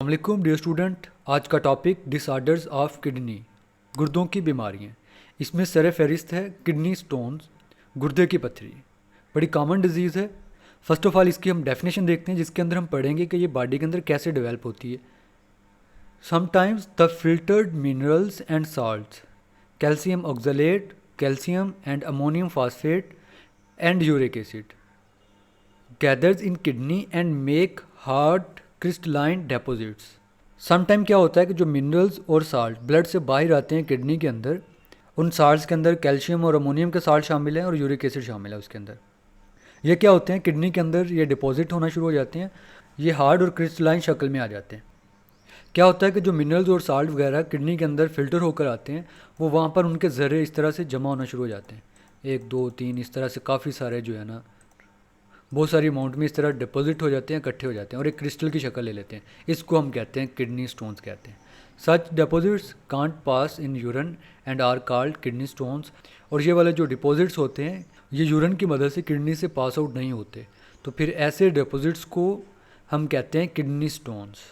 अस्सलामुअलैकुम dear student. आज का टॉपिक डिसऑर्डर्स ऑफ किडनी, गुर्दों की बीमारियाँ। इसमें सर फहरिस्त है किडनी स्टोन्स, गुर्दे की पथरी। बड़ी कॉमन डिजीज़ है। फर्स्ट ऑफ ऑल इसकी हम डेफिनेशन देखते हैं, जिसके अंदर हम पढ़ेंगे कि ये बॉडी के अंदर कैसे डेवलप होती है। Sometimes the filtered minerals and salts, calcium oxalate, calcium and ammonium phosphate and uric acid gathers in kidney and make hard crystalline deposits. Sometime क्या होता है कि जो मिनरल्स और साल्ट ब्लड से बाहर आते हैं किडनी के अंदर, उन साल्ट्स के अंदर कैल्शियम और अमोनियम के साल्ट शामिल हैं और यूरिक एसिड शामिल है उसके अंदर। ये क्या होते हैं, किडनी के अंदर ये डिपॉजिट होना शुरू हो जाते हैं। ये हार्ड और क्रिस्टलाइन शक्ल में आ जाते हैं। क्या होता है कि जो मिनरल्स और साल्ट वगैरह किडनी के अंदर फिल्टर होकर आते हैं, वो वहाँ पर उनके ज़र्रे इस तरह से जमा होना शुरू हो जाते हैं। 1 2 3 इस तरह से काफ़ी सारे जो है ना, बहुत सारी अमाउंट में इस तरह डिपॉजिट हो जाते हैं, इकट्ठे हो जाते हैं और एक क्रिस्टल की शक्ल ले लेते हैं। इसको हम कहते हैं किडनी स्टोन्स कहते हैं। Such deposits can't pass in urine and are called kidney stones. और ये वाले जो डिपॉजिट्स होते हैं, ये यूरिन की मदद से किडनी से पास आउट नहीं होते, तो फिर ऐसे डिपॉजिट्स को हम कहते हैं किडनी स्टोन्स।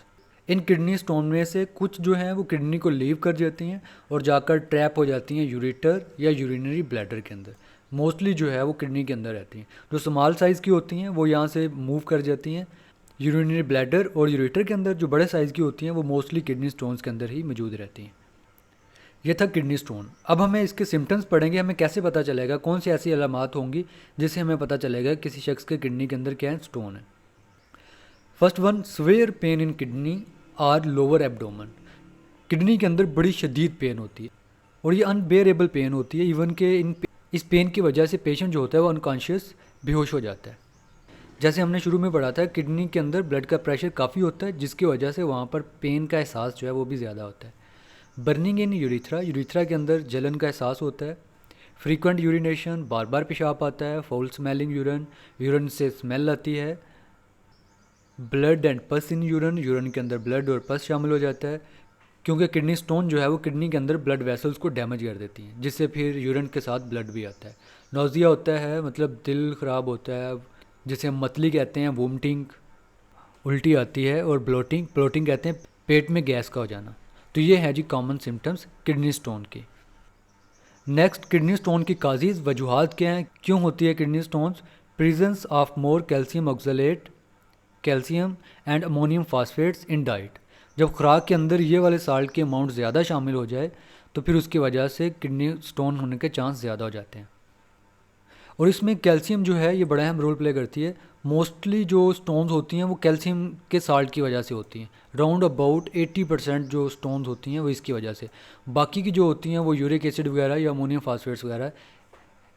इन किडनी स्टोन में से कुछ जो हैं वो किडनी को लीव कर जाती हैं और जाकर ट्रैप हो जाती हैं यूरेटर या यूरिनरी ब्लैडर के अंदर। मोस्टली जो है वो किडनी के अंदर रहती हैं। जो स्मॉल साइज़ की होती हैं वो यहाँ से मूव कर जाती हैं यूरिनरी ब्लैडर और यूरेटर के अंदर। जो बड़े साइज़ की होती हैं वो मोस्टली किडनी स्टोन्स के अंदर ही मौजूद रहती हैं। ये था किडनी स्टोन। अब हमें इसके सिम्टम्स पढ़ेंगे। हमें कैसे पता चलेगा, कौन सी ऐसी अलामात होंगी जिससे हमें पता चलेगा किसी शख्स के किडनी के अंदर क्या है, स्टोन है। First one, severe pain in kidney or lower abdomen. Kidney के अंदर बड़ी शदीद पेन होती है और ये अनबेरेबल पेन होती है। इवन के इस पेन की वजह से पेशेंट जो होता है वो अनकॉन्शियस, बेहोश हो जाता है। जैसे हमने शुरू में पढ़ा था, किडनी के अंदर ब्लड का प्रेशर काफ़ी होता है, जिसकी वजह से वहाँ पर पेन का एहसास जो है वो भी ज़्यादा होता है। बर्निंग इन यूरिथ्रा, यूरिथ्रा के अंदर जलन का एहसास होता है। फ्रीक्वेंट यूरिनेशन, बार बार पेशाब आता है। फाउल स्मेलिंग यूरिन, यूरिन से स्मेल आती है। ब्लड एंड पस इन यूरिन, यूरिन के अंदर ब्लड और पस शामिल हो जाता है, क्योंकि किडनी स्टोन जो है वो किडनी के अंदर ब्लड वेसल्स को डैमेज कर देती हैं, जिससे फिर यूरिन के साथ ब्लड भी आता है। नोजिया होता है, मतलब दिल ख़राब होता है, जिसे हम मतली कहते हैं। वोमिटिंग, उल्टी आती है। और ब्लोटिंग, ब्लोटिंग कहते हैं पेट में गैस का हो जाना। तो ये है जी कॉमन सिम्टम्स किडनी स्टोन के। नेक्स्ट, किडनी स्टोन की काजेज़, वजूहात क्या हैं, क्यों होती है kidney stones. Presence of more calcium oxalate, calcium and ammonium phosphates in diet. जब खुराक के अंदर ये वाले साल्ट के अमाउंट ज़्यादा शामिल हो जाए तो फिर उसकी वजह से किडनी स्टोन होने के चांस ज़्यादा हो जाते हैं। और इसमें कैल्शियम जो है ये बड़ा अहम रोल प्ले करती है। मोस्टली जो स्टोन्स होती हैं वो कैल्शियम के साल्ट की वजह से होती हैं। राउंड अबाउट 80% जो स्टोन्स होती हैं वो इसकी वजह से। बाकी की जो होती हैं वो यूरिक एसिड वगैरह या अमोनियम फॉस्फेट्स वगैरह,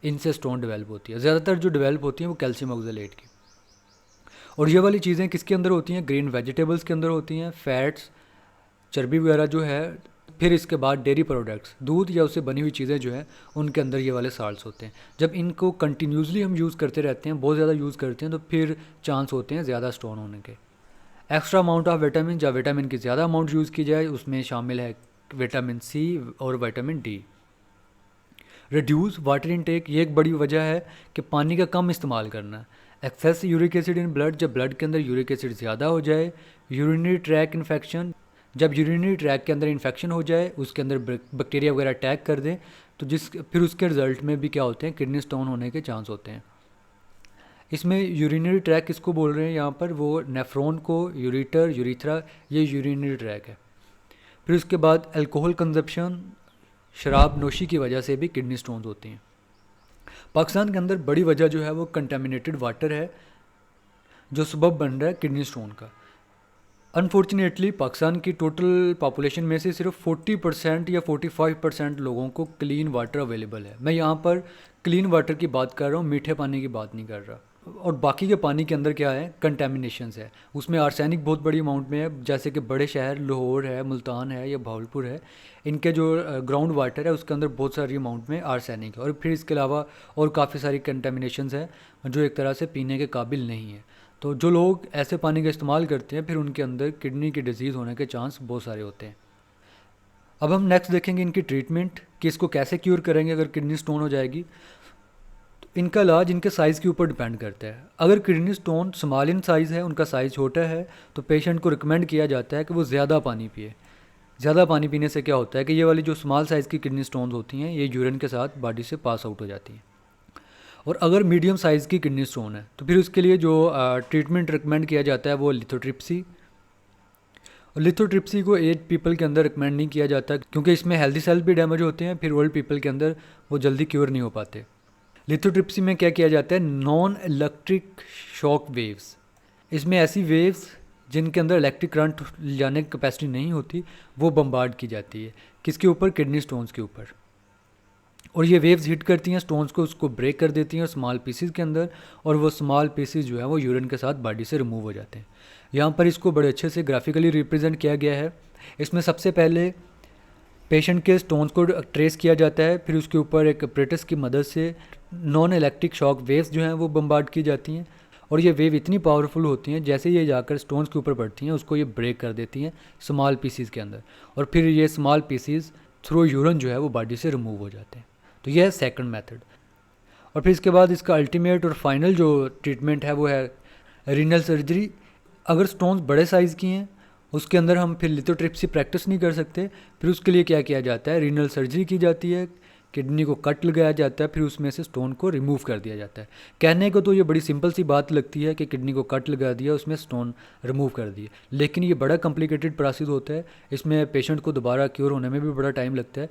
इनसे स्टोन डेवलप होती है। ज़्यादातर जो डेवलप होती हैं वो कैल्शियम ऑक्सलेट की। और ये वाली चीज़ें किसके अंदर होती हैं, ग्रीन वेजिटेबल्स के अंदर होती हैं। फैट्स, चर्बी वगैरह जो है। फिर इसके बाद डेयरी प्रोडक्ट्स, दूध या उससे बनी हुई चीज़ें जो हैं उनके अंदर ये वाले साल्ट्स होते हैं। जब इनको कंटिन्यूसली हम यूज़ करते रहते हैं, बहुत ज़्यादा यूज़ करते हैं, तो फिर चांस होते हैं ज़्यादा स्टोन होने के। एक्स्ट्रा अमाउंट ऑफ विटामिन, जब विटामिन की ज़्यादा अमाउंट यूज़ की जाए, उसमें शामिल है विटामिन सी और vitamin D. Reduce water intake, ये एक बड़ी वजह है कि पानी का कम इस्तेमाल करना। Excess uric acid in blood, जब ब्लड के अंदर यूरिक एसिड ज़्यादा हो जाए। यूरिनरी ट्रैक इन्फेक्शन, जब यूरिनरी ट्रैक के अंदर इन्फेक्शन हो जाए, उसके अंदर बैक्टीरिया वगैरह अटैक कर दें, तो फिर उसके रिजल्ट में भी क्या होते हैं, किडनी स्टोन होने के चांस होते हैं। इसमें यूरिनरी ट्रैक किसको बोल रहे हैं यहाँ पर, वो नेफ्रॉन को, यूरिटर, यूरिथ्रा, ये यूरिनरी ट्रैक है। फिर उसके बाद अल्कोहल कंजप्शन, शराब नोशी की वजह से भी किडनी स्टोन्स होती हैं। पाकिस्तान के अंदर बड़ी वजह जो है वो कंटेमिनेटेड वाटर है, जो सबब बन रहा है किडनी स्टोन का। अनफॉर्चुनेटली पाकिस्तान की टोटल पॉपुलेशन में से सिर्फ 40% या 45% लोगों को क्लीन वाटर अवेलेबल है। मैं यहाँ पर क्लीन वाटर की बात कर रहा हूँ, मीठे पानी की बात नहीं कर रहा। और बाकी के पानी के अंदर क्या है, कंटेमिनेशंस है। उसमें आर्सेनिक बहुत बड़ी अमाउंट में है, जैसे कि बड़े शहर लाहौर है, मुल्तान है या भावलपुर है, इनके जो ग्राउंड वाटर है उसके अंदर बहुत सारी अमाउंट में आर्सेनिक है। और फिर इसके अलावा और काफ़ी सारी कंटेमिनेशंस है जो एक तरह से पीने के काबिल नहीं है। तो जो लोग ऐसे पानी का इस्तेमाल करते हैं, फिर उनके अंदर किडनी की डिजीज़ होने के चांस बहुत सारे होते हैं। अब हम नेक्स्ट देखेंगे इनकी ट्रीटमेंट, कि इसको कैसे क्यूर करेंगे अगर किडनी स्टोन हो जाएगी। तो इनका इलाज इनके साइज़ के ऊपर डिपेंड करता है। अगर kidney stone small in size है, उनका साइज़ छोटा है, तो पेशेंट को रिकमेंड किया जाता है कि वो ज़्यादा पानी पिए। ज़्यादा पानी पीने से क्या होता है कि ये वाली जो स्मॉल साइज़ की किडनी स्टोन्स होती हैं, ये यूरिन के साथ बॉडी से पास आउट हो जाती हैं। और अगर मीडियम साइज़ की किडनी स्टोन है तो फिर उसके लिए जो ट्रीटमेंट रिकमेंड किया जाता है वो लिथोट्रिप्सी। और लिथोट्रिप्सी को एज पीपल के अंदर रिकमेंड नहीं किया जाता क्योंकि इसमें हेल्दी सेल्स भी डैमेज होते हैं, फिर ओल्ड पीपल के अंदर वो जल्दी क्योर नहीं हो पाते। लिथोट्रिप्सी में क्या किया जाता है, नॉन इलेक्ट्रिक शॉक वेव्स। इसमें ऐसी वेव्स जिनके अंदर इलेक्ट्रिक करंट जाने की कैपेसिटी नहीं होती वो बम्बार्ड की जाती है। किसके ऊपर, किडनी स्टोन्स के ऊपर। और ये वेव्स हिट करती हैं स्टोन्स को, उसको ब्रेक कर देती हैं स्मॉल पीसीज के अंदर, और वो स्मॉल पीसीज जो है वो यूरिन के साथ बॉडी से रिमूव हो जाते हैं। यहाँ पर इसको बड़े अच्छे से ग्राफिकली रिप्रेजेंट किया गया है। इसमें सबसे पहले पेशेंट के स्टोन्स को ट्रेस किया जाता है, फिर उसके ऊपर एक अपरेटस की मदद से नॉन इलेक्ट्रिक शॉक वेव्स जो हैं वो बम्बार्ड की जाती हैं। और ये वेव इतनी पावरफुल होती हैं, जैसे ये जाकर स्टोन्स के ऊपर पड़ती हैं उसको ये ब्रेक कर देती हैं स्मॉल पीसीज के अंदर, और फिर ये स्मॉल पीसीज थ्रू यूरिन जो है वो बॉडी से रिमूव हो जाते हैं। तो यह है सेकंड मेथड। और फिर इसके बाद इसका अल्टीमेट और फाइनल जो ट्रीटमेंट है वो है रीनल सर्जरी। अगर स्टोन्स बड़े साइज़ की हैं उसके अंदर हम फिर लिथोट्रिप्सी प्रैक्टिस नहीं कर सकते, फिर उसके लिए क्या किया जाता है, रीनल सर्जरी की जाती है, किडनी को कट लगाया जाता है, फिर उसमें से स्टोन को रिमूव कर दिया जाता है। कहने को तो ये बड़ी सिंपल सी बात लगती है कि किडनी को कट लगा दिया, उसमें स्टोन रिमूव कर दिए, लेकिन ये बड़ा कॉम्प्लिकेटेड प्रोसेस होता है। इसमें पेशेंट को दोबारा क्योर होने में भी बड़ा टाइम लगता है,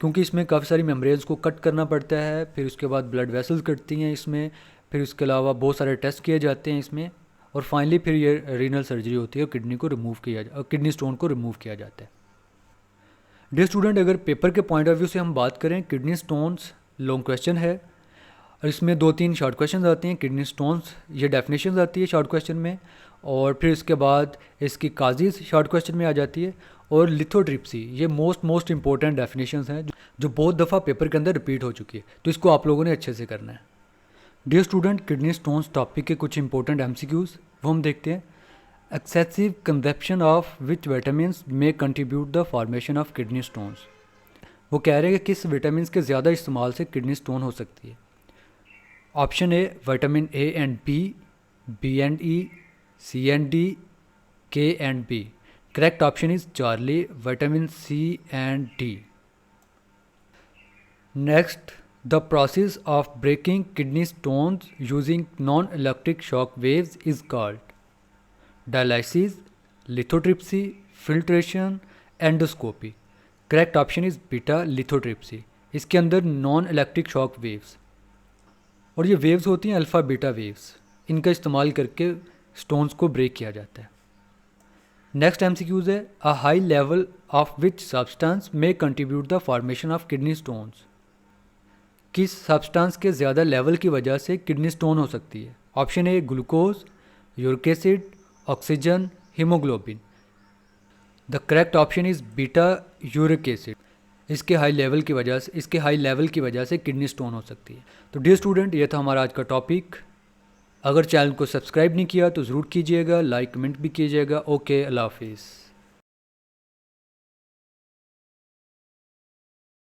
क्योंकि इसमें काफ़ी सारी मेम्ब्रेन्स को कट करना पड़ता है, फिर उसके बाद ब्लड वेसल्स कटती हैं इसमें, फिर उसके अलावा बहुत सारे टेस्ट किए जाते हैं इसमें, और फाइनली फिर ये रीनल सर्जरी होती है और किडनी को रिमूव किडनी स्टोन को रिमूव किया जाता है। डियर स्टूडेंट, अगर पेपर के पॉइंट ऑफ व्यू से हम बात करें, किडनी स्टोन्स लॉन्ग क्वेश्चन है और इसमें 2-3 शॉर्ट क्वेश्चन आते हैं। किडनी स्टोन्स ये डेफिनेशन आती है शॉर्ट क्वेश्चन में, और फिर इसके बाद इसकी काजेज़ शॉर्ट क्वेश्चन में आ जाती है, और लिथोट्रिप्सी ये मोस्ट इंपॉर्टेंट डेफिनेशंस हैं जो बहुत दफ़ा पेपर के अंदर रिपीट हो चुकी है, तो इसको आप लोगों ने अच्छे से करना है। Dear student, kidney stones topic के कुछ इंपॉर्टेंट MCQs वो हम देखते हैं। Excessive consumption of which vitamins may contribute the formation of kidney stones. वो कह रहे हैं कि किस विटामिन के ज़्यादा इस्तेमाल से किडनी स्टोन हो सकती है। Option A vitamin A and B, B and E, C and D, K and B। Correct option is Charlie, vitamin C and D। Next, the process of breaking kidney stones using non electric shock waves is called dialysis, lithotripsy, filtration, endoscopy. Correct option is beta lithotripsy. इसके अंदर non electric shock waves, और ये waves होती हैं alpha beta waves, इनका इस्तेमाल करके stones को ब्रेक किया जाता है। नेक्स्ट MCQs है, a high level of which substance may contribute the formation of kidney stones. किस सब्सटेंस के ज़्यादा लेवल की वजह से किडनी स्टोन हो सकती है। Option A glucose, uric acid, oxygen, haemoglobin. The correct option is beta uric acid. इसके हाई लेवल की वजह से किडनी स्टोन हो सकती है। तो डियर स्टूडेंट, ये था हमारा आज का टॉपिक। अगर चैनल को सब्सक्राइब नहीं किया तो ज़रूर कीजिएगा, लाइक कमेंट भी कीजिएगा। ओके, अल्लाह हाफिज़।